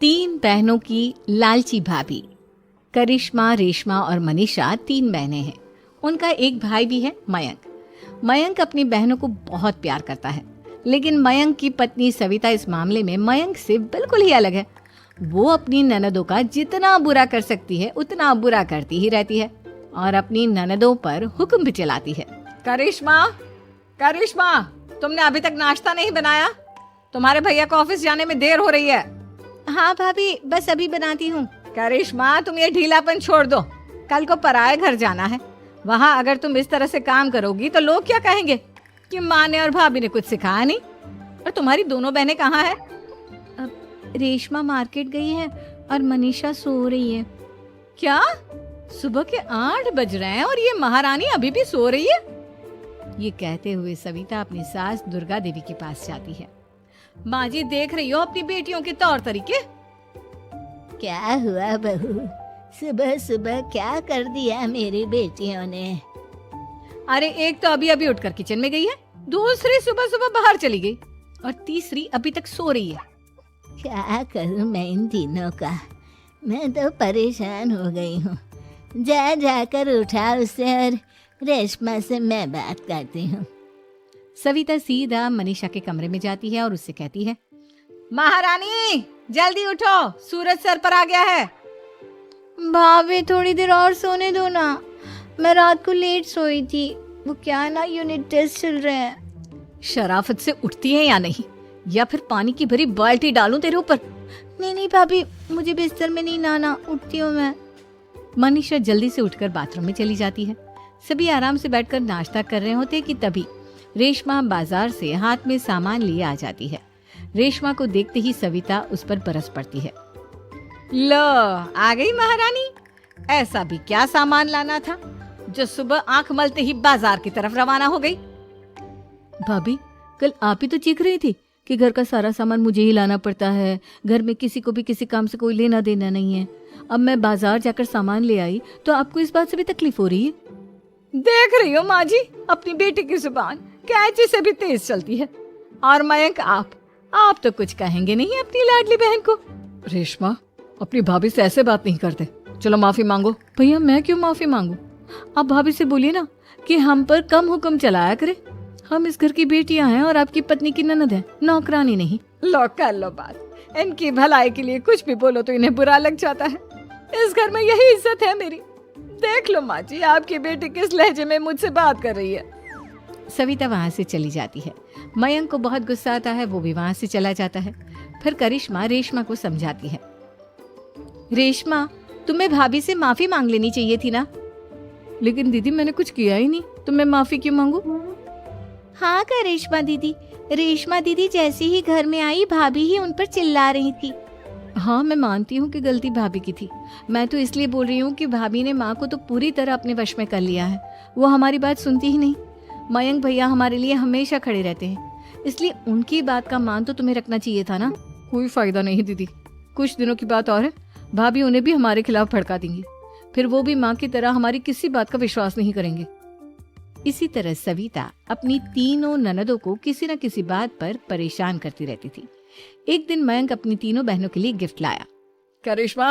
तीन बहनों की लालची भाभी। करिश्मा, रेशमा और मनीषा तीन बहनें हैं। उनका एक भाई भी है, मयंक। मयंक अपनी बहनों को बहुत प्यार करता है, लेकिन मयंक की पत्नी सविता इस मामले में मयंक से बिल्कुल ही अलग है। वो अपनी ननदों का जितना बुरा कर सकती है उतना बुरा करती ही रहती है और अपनी ननदों पर हुक्म भी चलाती है। करिश्मा, करिश्मा, तुमने अभी तक नाश्ता नहीं बनाया? तुम्हारे भैया को ऑफिस जाने में देर हो रही है। हाँ भाभी, बस अभी बनाती हूँ। करिश्मा, तुम ये ढीलापन छोड़ दो। कल को पराये घर जाना है। वहाँ अगर तुम इस तरह से काम करोगी तो लोग क्या कहेंगे कि माँ ने और भाभी ने कुछ सिखाया नहीं। और तुम्हारी दोनों बहनें कहाँ है? रेशमा मार्केट गई है और मनीषा सो रही है। क्या? सुबह के 8 बज रहे हैं और ये महारानी अभी भी सो रही है? ये कहते हुए सविता अपनी सास दुर्गा देवी के पास जाती है। माँ जी, देख रही हो अपनी बेटियों के तौर तरीके? क्या हुआ बहू, सुबह सुबह क्या कर दिया मेरी बेटियों ने? अरे, एक तो अभी अभी उठकर किचन में गई है, दूसरी सुबह सुबह बाहर चली गई और तीसरी अभी तक सो रही है। क्या करूं मैं इन तीनों का? मैं तो परेशान हो गई हूँ। जा जाकर उठा उसे और रेशमा से मैं बात करती हूँ। सविता सीधा मनीषा के कमरे में जाती है और उससे कहती है, महारानी जल्दी उठो, सूरज सर पर आ गया है। भाभी, थोड़ी देर और सोने दो ना, मैं रात को लेट सोई थी। वो क्या ना, यूनिट टेस्ट चल रहे हैं। शराफत से उठती है या नहीं, या फिर पानी की भरी बाल्टी डालूं तेरे ऊपर? नहीं भाभी, मुझे बिस्तर में नहीं आना, उठती हूँ मैं। मनीषा जल्दी से उठकर बाथरूम में चली जाती है। सभी आराम से बैठकर नाश्ता कर रहे होते कि तभी रेशमा बाजार से हाथ में सामान लिए आ जाती है। रेशमा को देखते ही सविता उस पर बरस पड़ती है। लो, आ गई महारानी। ऐसा भी क्या सामान लाना था जो सुबह आंख मलते ही बाजार की तरफ रवाना हो गई? भाभी, कल आप ही तो चीख रही थी कि घर का सारा सामान मुझे ही लाना पड़ता है, घर में किसी को भी किसी काम से कोई लेना देना नहीं है। अब मैं बाजार जाकर सामान ले आई तो आपको इस बात से भी तकलीफ हो रही है? देख रही हो माँ जी, अपनी बेटी की जुबान कैंची से भी तेज चलती है। और मयंक, आप तो कुछ कहेंगे नहीं अपनी लाडली बहन को? रेशमा, अपनी भाभी से ऐसे बात नहीं करते। चलो माफी मांगो। भैया, मैं क्यों माफी मांगू? आप भाभी से बोलिए ना कि हम पर कम हुक्म चलाया करे। हम इस घर की बेटियां हैं और आपकी पत्नी की ननद है, नौकरानी नहीं। लो, कर लो बात। इनकी भलाई के लिए कुछ भी बोलो तो इन्हें बुरा लग जाता है। इस घर में यही इज्जत है मेरी। देख लो माँ जी, आपकी बेटी किस लहजे में मुझसे बात कर रही है। सविता वहाँ से चली जाती है। मयंक को बहुत गुस्सा आता है, वो भी वहाँ से चला जाता है। फिर करिश्मा रेशमा को समझाती है, रेशमा, तुम्हें भाभी से माफी मांग लेनी चाहिए थी ना। लेकिन दीदी, मैंने कुछ किया ही नहीं, तो मैं माफी क्यों मांगू? हाँ करिश्मा दीदी, रेशमा दीदी जैसे ही घर में आई, भाभी ही उन पर चिल्ला रही थी। हाँ, मैं मानती हूँ कि गलती भाभी की थी। मैं तो इसलिए बोल रही हूँ कि भाभी ने माँ को तो पूरी तरह अपने वश में कर लिया है। वो हमारी बात सुनती ही नहीं। मयंक भैया हमारे लिए हमेशा खड़े रहते हैं, इसलिए उनकी बात का मान तो तुम्हें रखना चाहिए था ना। कोई फायदा नहीं दीदी, कुछ दिनों की बात और है, भाभी उन्हें भी हमारे खिलाफ भड़का देंगी। फिर वो भी माँ की तरह हमारी किसी बात का विश्वास नहीं करेंगे। इसी तरह सविता अपनी तीनों ननदों को किसी न किसी बात पर परेशान करती रहती थी। एक दिन मयंक अपनी तीनों बहनों के लिए गिफ्ट लाया। करिश्मा,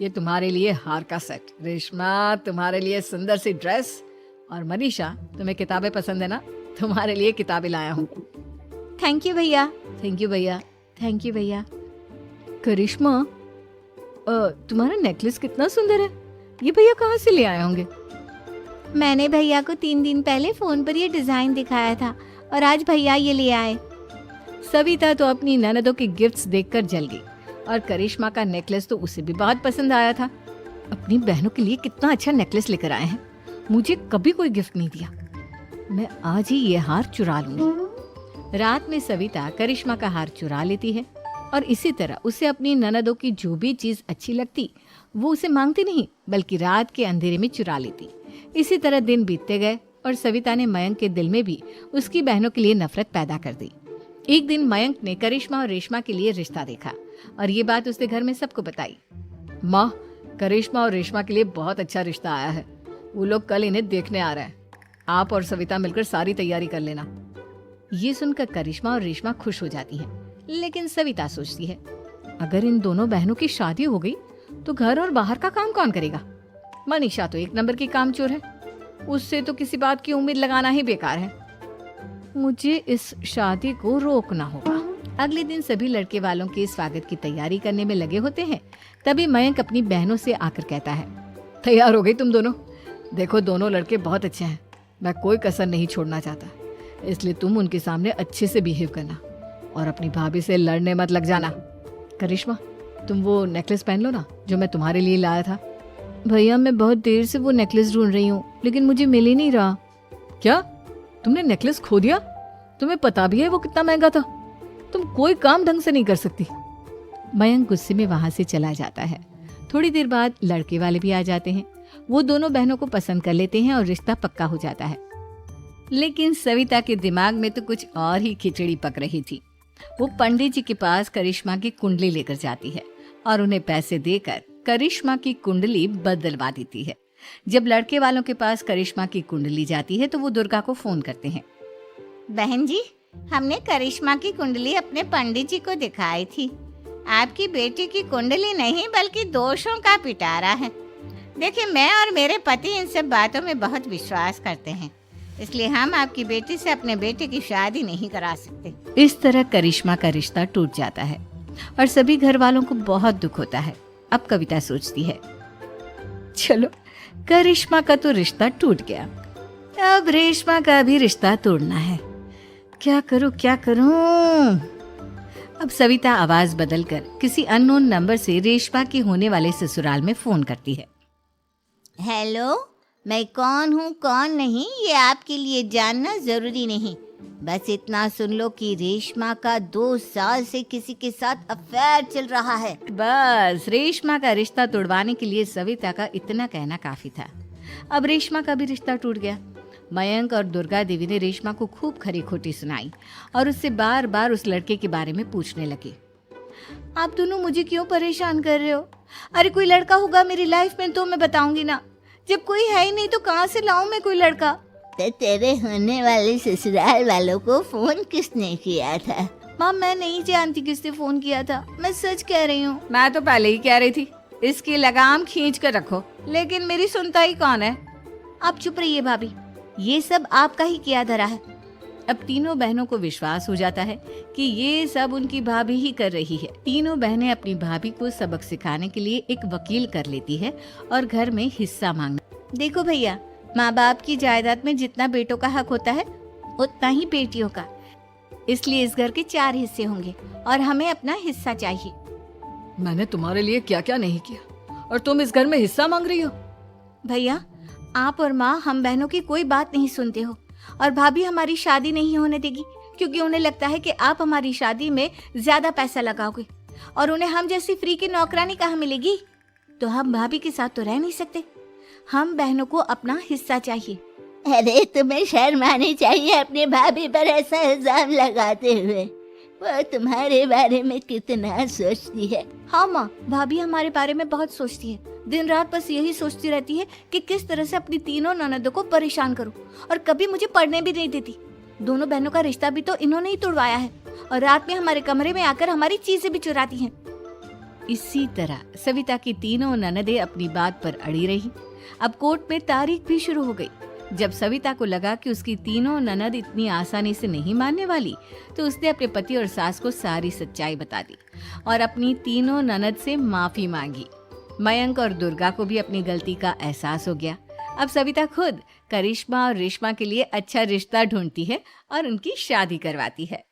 ये तुम्हारे लिए हार का सेट। रेशमा, तुम्हारे लिए सुंदर सी ड्रेस। और मनीषा, तुम्हें किताबें पसंद है ना, तुम्हारे लिए किताबें लाया हूँ। थैंक यू भैया। थैंक यू भैया। थैंक यू भैया। करिश्मा, तुम्हारा नेकलेस कितना सुंदर है, ये भैया कहाँ से ले आए होंगे? मैंने भैया को 3 दिन पहले फोन पर ये डिजाइन दिखाया था और आज भैया ये ले आए। सविता तो अपनी ननदों के गिफ्ट्स देखकर जल गई और करिश्मा का नेकलेस तो उसे भी बहुत पसंद आया था। अपनी बहनों के लिए कितना अच्छा नेकलेस लेकर आए हैं, मुझे कभी कोई गिफ्ट नहीं दिया। मैं आज ही ये हार चुरा लूंगी। रात में सविता करिश्मा का हार चुरा लेती है और इसी तरह उसे अपनी ननदों की जो भी चीज अच्छी लगती वो उसे मांगती नहीं, बल्कि रात के अंधेरे में चुरा लेती। इसी तरह दिन बीतते गए और सविता ने मयंक के दिल में भी उसकी बहनों के लिए नफरत पैदा कर दी। एक दिन मयंक ने करिश्मा और रेशमा के लिए रिश्ता देखा और ये बात उसने घर में सबको बताई। माँ, करिश्मा और रेशमा के लिए बहुत अच्छा रिश्ता आया है, वो लोग कल इन्हें देखने आ रहे हैं। आप और सविता मिलकर सारी तैयारी कर लेना। ये सुनकर करिश्मा और रेशमा खुश हो जाती हैं, लेकिन सविता सोचती है, अगर इन दोनों बहनों की शादी हो गई तो घर और बाहर का काम कौन करेगा? मनीषा तो एक नंबर की कामचोर है, उससे तो किसी बात की उम्मीद लगाना ही बेकार है। मुझे इस शादी को रोकना होगा। अगले दिन सभी लड़के वालों के स्वागत की तैयारी करने में लगे होते हैं। तभी मयंक अपनी बहनों से आकर कहता है, तैयार हो गई तुम दोनों? देखो दोनों लड़के बहुत अच्छे हैं, मैं कोई कसर नहीं छोड़ना चाहता, इसलिए तुम उनके सामने अच्छे से बिहेव करना और अपनी भाभी से लड़ने मत लग जाना। करिश्मा, तुम वो नेकलेस पहन लो ना जो मैं तुम्हारे लिए लाया था। भैया मैं बहुत देर से वो नेकलेस ढूंढ रही हूँ, लेकिन मुझे मिल ही नहीं रहा। क्या तुमने नेकलेस खो दिया? तुम्हें पता भी है वो कितना महंगा था? तुम कोई काम ढंग से नहीं कर सकती। मयंक गुस्से में वहां से चला जाता है। थोड़ी देर बाद लड़के वाले भी आ जाते हैं। वो दोनों बहनों को पसंद कर लेते हैं और रिश्ता पक्का हो जाता है। लेकिन सविता के दिमाग में तो कुछ और ही खिचड़ी पक रही थी। वो पंडित जी के पास करिश्मा की कुंडली लेकर जाती है और उन्हें पैसे देकर करिश्मा की कुंडली बदलवा देती है। जब लड़के वालों के पास करिश्मा की कुंडली जाती है तो वो दुर्गा को फोन करते हैं। बहन जी, हमने करिश्मा की कुंडली अपने पंडित जी को दिखाई थी। आपकी बेटी की कुंडली नहीं बल्कि दोषों का पिटारा है। देखिए, मैं और मेरे पति इन सब बातों में बहुत विश्वास करते हैं, इसलिए हम आपकी बेटी से अपने बेटे की शादी नहीं करा सकते। इस तरह करिश्मा का रिश्ता टूट जाता है और सभी घर वालों को बहुत दुख होता है। अब कविता सोचती है, चलो करिश्मा का तो रिश्ता टूट गया, अब रेशमा का भी रिश्ता तोड़ना है। क्या करूं क्या करूं? अब सविता आवाज बदलकर किसी अननोन नंबर से रेशमा के होने वाले ससुराल में फोन करती है। हेलो, मैं कौन हूँ कौन नहीं ये आपके लिए जानना जरूरी नहीं। बस इतना सुन लो कि रेशमा का 2 साल से किसी के साथ अफेयर चल रहा है। बस रेशमा का रिश्ता तोड़वाने के लिए सविता का इतना कहना काफी था। अब रेशमा का भी रिश्ता टूट गया। मयंक और दुर्गा देवी ने रेशमा को खूब खरी खोटी सुनाई और उससे बार बार उस लड़के के बारे में पूछने लगे। आप दोनों मुझे क्यों परेशान कर रहे हो? अरे कोई लड़का होगा मेरी लाइफ में तो मैं बताऊंगी ना, जब कोई है ही नहीं तो कहाँ से लाऊं मैं कोई लड़का? तो तेरे होने वाले ससुराल वालों को फोन किसने किया था? माँ मैं नहीं जानती किसने फोन किया था, मैं सच कह रही हूँ। मैं तो पहले ही कह रही थी इसकी लगाम खींच कर रखो, लेकिन मेरी सुनता ही कौन है। आप चुप रहिए भाभी, ये सब आपका ही किया धरा है। अब तीनों बहनों को विश्वास हो जाता है कि ये सब उनकी भाभी ही कर रही है। तीनों बहनें अपनी भाभी को सबक सिखाने के लिए एक वकील कर लेती है और घर में हिस्सा मांगना। देखो भैया, माँ बाप की जायदाद में जितना बेटों का हक होता है उतना ही बेटियों का, इसलिए इस घर के 4 हिस्से होंगे और हमें अपना हिस्सा चाहिए। मैंने तुम्हारे लिए क्या क्या नहीं किया और तुम इस घर में हिस्सा मांग रही हो? भैया, आप और माँ हम बहनों की कोई बात नहीं सुनते हो और भाभी हमारी शादी नहीं होने देगी क्योंकि उन्हें लगता है कि आप हमारी शादी में ज्यादा पैसा लगाओगे और उन्हें हम जैसी फ्री की नौकरानी कहाँ मिलेगी। तो हम भाभी के साथ तो रह नहीं सकते, हम बहनों को अपना हिस्सा चाहिए। अरे तुम्हें शर्म आनी चाहिए अपनी भाभी पर ऐसा इल्जाम लगाते हुए। वो तुम्हारे बारे में कितना सोचती है। हाँ माँ, भाभी हमारे बारे में बहुत सोचती है। दिन रात बस यही सोचती रहती है कि किस तरह से अपनी तीनों ननदों को परेशान करूं और कभी मुझे पढ़ने भी नहीं देती। दोनों बहनों का रिश्ता भी तो इन्होंने ही तोड़वाया है और रात में हमारे कमरे में आकर हमारी चीजें भी चुराती हैं। इसी तरह सविता की तीनों ननदें अपनी बात पर अड़ी रही। अब कोर्ट में तारीख भी शुरू हो गई। जब सविता को लगा कि उसकी तीनों ननद इतनी आसानी से नहीं मानने वाली, तो उसने अपने पति और सास को सारी सच्चाई बता दी और अपनी तीनों ननद से माफी मांगी। मयंक और दुर्गा को भी अपनी गलती का एहसास हो गया। अब सविता खुद करिश्मा और रेशमा के लिए अच्छा रिश्ता ढूंढती है और उनकी शादी करवाती है।